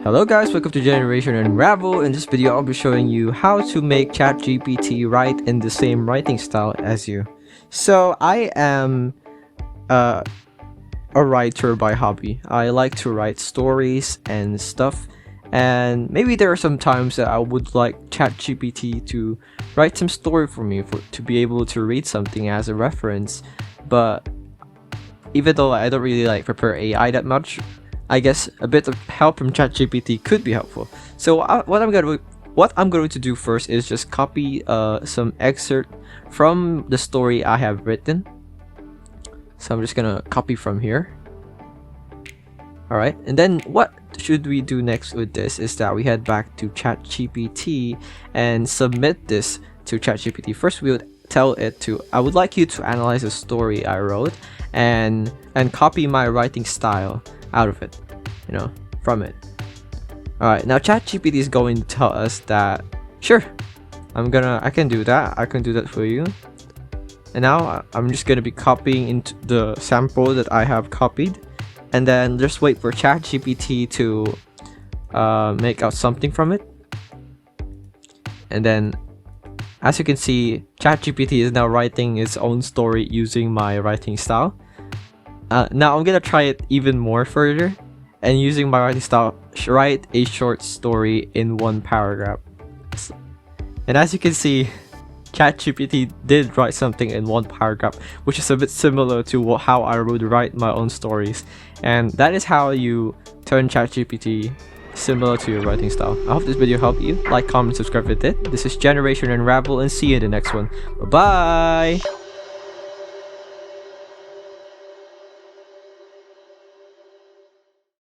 Hello guys, welcome to Generation Unravel. In this video, I'll be showing you how to make ChatGPT write in the same writing style as you. So I am a writer by hobby. I like to write stories and stuff, and maybe there are some times that I would like ChatGPT to write some story for me to be able to read something as a reference. But even though I don't really like prepare AI that much, I guess a bit of help from ChatGPT could be helpful. So what I'm going to do first is just copy some excerpt from the story I have written. So I'm just gonna copy from here. Alright, and then what should we do next with this is that we head back to ChatGPT and submit this to ChatGPT. First, we would tell it to, I would like you to analyze a story I wrote and copy my writing style out of it, from it. Alright, now ChatGPT is going to tell us that, sure, I can do that for you. And now I'm just gonna be copying into the sample that I have copied, and then just wait for ChatGPT to make out something from it. And then, as you can see, ChatGPT is now writing its own story using my writing style. Now I'm gonna try it even more further, and using my writing style, write a short story in one paragraph. And as you can see, ChatGPT did write something in one paragraph, which is a bit similar to how I would write my own stories. And that is how you turn ChatGPT similar to your writing style. I hope this video helped you. Like, comment, subscribe if it did. This is Generation Unravel, and see you in the next one. Bye bye!